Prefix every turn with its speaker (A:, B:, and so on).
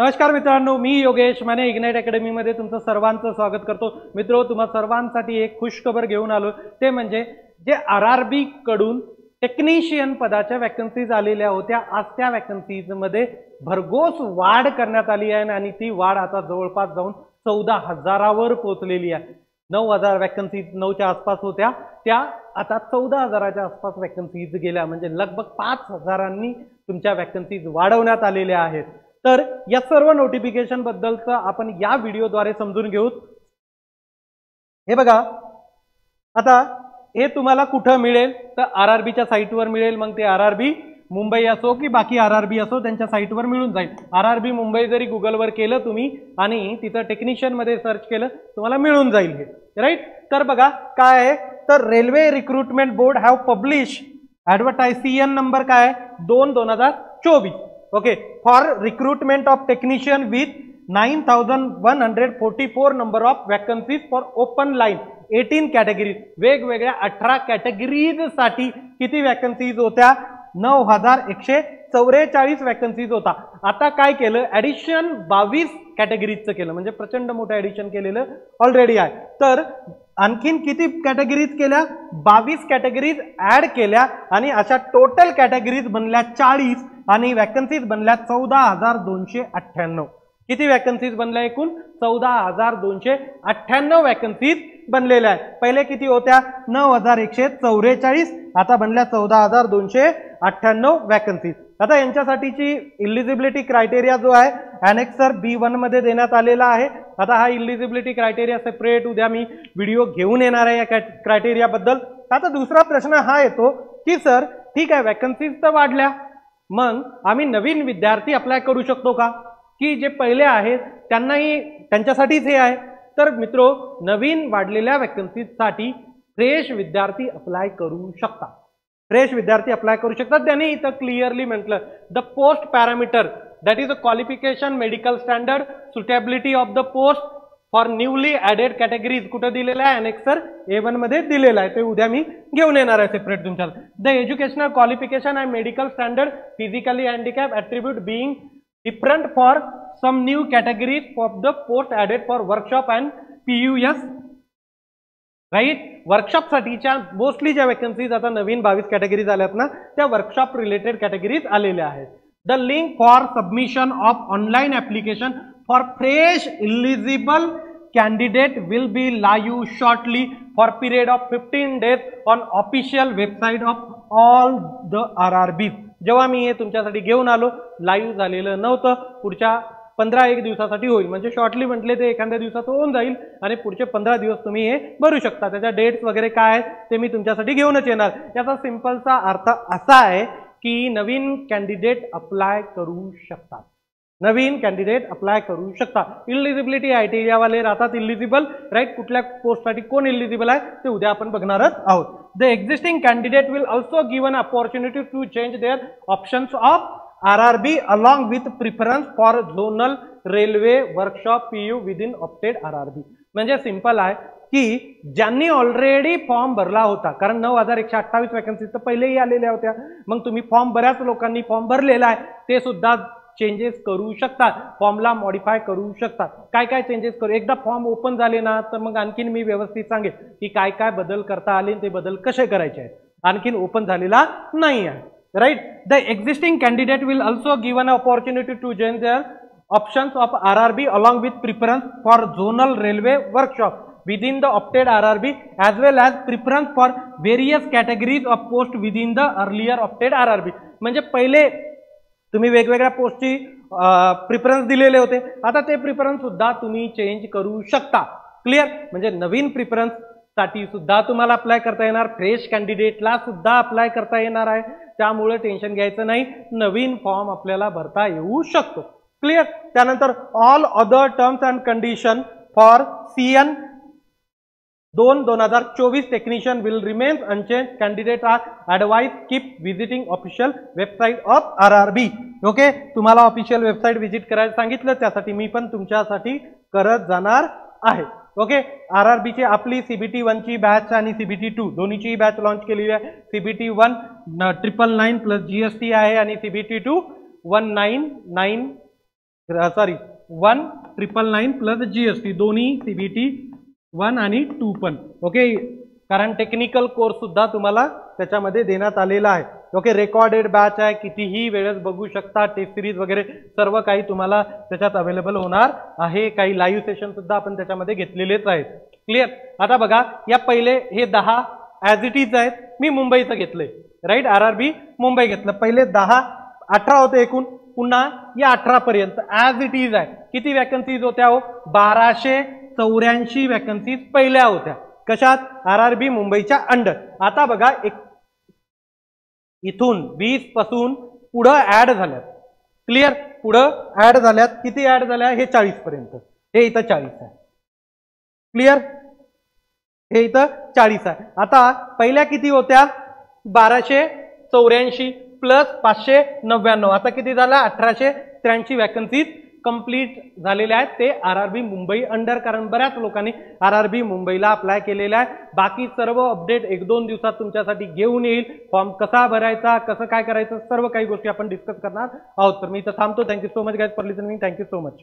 A: नमस्कार मित्रांनो, मी योगेश माने इग्नाइट अकॅडमीमध्ये तुमचं सर्वांचं स्वागत करतो. मित्रो, तुम्हा सर्वांसाठी एक खुशखबर घेऊन आलो. ते म्हणजे जे आरआरबी कडून टेक्निशियन पदाच्या वॅकन्सीज आलेल्या होत्या, आज त्या वॅकन्सीजमध्ये भरघोस वाढ करण्यात आली आहे आणि ती वाढ आता जवळपास जाऊन 14,000वर पोहोचलेली आहे. 9,000 वॅकन्सीज 9च्या आसपास होत्या, त्या आता 14,000च्या आसपास वॅकन्सीज गेल्या. म्हणजे लगभग 5,000 तुमच्या वॅकन्सीज वाढवण्यात आलेल्या आहेत. तर या सर्व नोटिफिकेशन बद्दलचं आपण या व्हिडिओद्वारे समजून घेऊ. हे बघा, आता हे तुम्हाला कुठं मिळेल तर आरआरबीच्या साईटवर मिळेल. मग ते आरआरबी मुंबई असो की बाकी आरआरबी असो, त्यांच्या साईटवर मिळून जाईल. आरआरबी मुंबई जरी गुगलवर केलं तुम्ही आणि तिथं टेक्निशियन मध्ये सर्च केलं तुम्हाला मिळून जाईल हे, राईट. तर बघा काय आहे, तर railway recruitment board have publish advertise CN number काय आहे 2/2024. Okay, for recruitment of technician with 9,144 number of vacancies for open line 18 categories. वेगवेगळ्या 18 कॅटेगरीज साठी किती वॅकन्सीज होत्या? 9,144 वॅकन्सीज होता. आता काय केलं, ऍडिशन 22 कॅटेगरीजचं केलं. म्हणजे प्रचंड मोठं ऍडिशन केलेलं ऑलरेडी आहे. तर आणखीन किती कॅटेगरीज केल्या? 22 कॅटेगरीज ऍड केल्या आणि अशा टोटल कॅटेगरीज बनल्या 40 आणि वॅकन्सीज बनल्या 14,298. किती वॅकन्सीज बनल्या? एकूण 14,298 वॅकन्सीज बनलेल्या आहेत. पहिले किती होत्या? 9,144, आता बनल्या 14,298 वॅकन्सीज. आता यांच्यासाठीची इलिजिबिलिटी क्रायटेरिया जो आहे ॲनेक्सर B1 मध्ये देण्यात आलेला आहे. आता हा इलिजिबिलिटी क्रायटेरिया सेपरेट उद्या मी व्हिडिओ घेऊन येणार आहे या क्रायटेरिया बद्दल. आता दुसरा प्रश्न हा येतो की सर ठीक आहे, वॅकन्सीज तर वाढल्या, मग आम्ही नवीन विद्यार्थी अप्लाय करू शकतो का? की जे पहिले आहेत त्यांनाही त्यांच्यासाठीच हे आहे. तर मित्रो, नवीन वाढलेल्या वॅकन्सीजसाठी फ्रेश विद्यार्थी अप्लाय करू शकतात. फ्रेश विद्यार्थी अप्लाय करू शकतात. त्यांनी इथं क्लिअरली म्हटलं the post parameter that is a qualification, medical standard, suitability of the post for newly added categories कुठं दिलेलं आहे? ॲनेक्सर A1 मध्ये दिलेलं आहे. ते उद्या मी घेऊन येणार आहे सेपरेट तुमच्याला. The educational qualification and medical standard, physically handicap attribute being different for some new categories of the post added for workshop and PUS, right. Workshop साठीच्या मोस्टली ज्या वॅकन्सीज आता नवीन 22 कॅटेगरीज आल्यात ना, त्या वर्कशॉप रिलेटेड कॅटेगरीज आलेल्या आहेत. The link for submission of online application for fresh eligible candidate will be live shortly for period of 15 days on official website of all the RRBs. जेव्हा मी हे तुमच्यासाठी घेऊन आलो, लाईव्ह झालेलं नव्हतं. पुढच्या 15-1 दिवसासाठी होईल. म्हणजे शॉर्टली म्हटले ते एखाद्या दिवसात होऊन जाईल आणि पुढचे 15 दिवस तुम्ही हे भरू शकता. त्याच्या डेट्स वगैरे काय आहेत ते मी तुमच्यासाठी घेऊनच येणार. याचा सिंपलचा अर्थ असा आहे की नवीन कॅन्डिडेट अप्लाय करू शकतात. नवीन कॅन्डिडेट अप्लाय करू शकता. इलिजिबिलिटी क्रायटेरियावाले राहतात इलिजिबल, राईट. कुठल्या पोस्टसाठी कोण इलिजिबल आहे ते उद्या आपण बघणारच आहोत. The existing candidate will also given opportunity to change their options of RRB along with preference for zonal railway workshop PU within opted RRB. म्हणजे सिंपल आहे की ज्यांनी ऑलरेडी फॉर्म भरला होता, कारण 9,128 वॅकन्सीज तर पहिलेही आलेल्या होत्या, मग तुम्ही फॉर्म बऱ्याच लोकांनी फॉर्म भरलेला आहे, ते सुद्धा चेंजेस करू शकतात, फॉर्मला मॉडिफाय करू शकतात. काय काय चेंजेस करू? एकदा फॉर्म ओपन झाले ना तर मग आणखीन मी व्यवस्थित सांगेन की काय काय बदल करता आले, ते बदल कसे करायचे आहेत. आणखीन ओपन झालेला नाही आहे, right. The existing candidate will also given opportunity to change their options of RRB along with preference for zonal railway workshop within the opted RRB as well as preference for various categories of post within the earlier opted RRB. म्हणजे पहिले तुम्ही वेगवेगळ्या पोस्टची preference दिलेले होते, आता ते preference सुद्धा तुम्ही चेंज करू शकता. क्लिअर? म्हणजे नवीन प्रिफरन्स साठी सुद्धा तुम्हाला अप्लाय करता येणार, फ्रेश कॅन्डिडेटला सुद्धा अप्लाय करता येणार आहे. त्यामुळे टेन्शन घ्यायचं नाही, नवीन फॉर्म आपल्याला भरता येऊ शकतो. क्लिअर? त्यानंतर all other terms and condition for CN 2/2024 technician will remain unchange. Candidate are advise keep visiting official website of RRB. Okay, तुम्हाला ऑफिशियल वेबसाईट व्हिजिट करायला सांगितलं, त्यासाठी मी पण तुमच्यासाठी करत जाणार आहे. ओके, आरआरबीची आपली CBT 1 ची बॅच आणि CBT 2 दोन्हीची बॅच लॉन्च केलेली आहे. CBT 1 999 प्लस GST आहे आणि CBT 2 1999 सॉरी 1999 प्लस GST दोन्ही CBT 1 आणि 2 पण ओके, कारण टेक्निकल कोर्स सुद्धा तुम्हाला त्याच्यामध्ये देण्यात आलेला आहे. ओके, रेकॉर्डेड बॅच आहे, कितीही वेळेस बघू शकता, टेस्ट सिरीज वगैरे सर्व काही तुम्हाला त्याच्यात अवेलेबल होणार आहे. काही लाईव्ह सेशन सुद्धा आपण त्याच्यामध्ये घेतलेलेच आहेत. क्लिअर. आता बघा, या पहिले हे 10 ॲज इट इज आहेत. मी मुंबईचं घेतलंय, राईट, RRB मुंबई घेतलं. पहिले 10, 18 होते एकूण, पुन्हा या 18 पर्यंत ॲज इट इज आहे. किती वॅकन्सीज होत्या हो? 1284 वॅकन्सीज पहिल्या होत्या. कशात? RRB मुंबईच्या अंडर. आता बघा, इथून 20 पासून पुढं ऍड झाल्यात. क्लिअर. पुढं ऍड झाल्यात. किती ऍड झाल्या? हे 40 पर्यंत. हे इथं 40 आहे. क्लिअर. हे इथं 40 आहे. आता पहिल्या किती होत्या? 1284 प्लस 599. आता किती झाला? 1883 वॅकन्सीज कंप्लीट झालेले आहेत. ते RRB मुंबई अंडर, कारण बऱ्याच लोकांनी RRB मुंबईला अप्लाय केलेला आहे. बाकी सर्व अपडेट 1-2 दिवसात तुमच्यासाठी घेऊन येईल. फॉर्म कसा भरायचा, कसं काय करायचं, सर्व काही गोष्टी आपण डिस्कस करणार आहोत. तर मी इथं थांबतो. Thank you so much guys for listening. Thank you so much.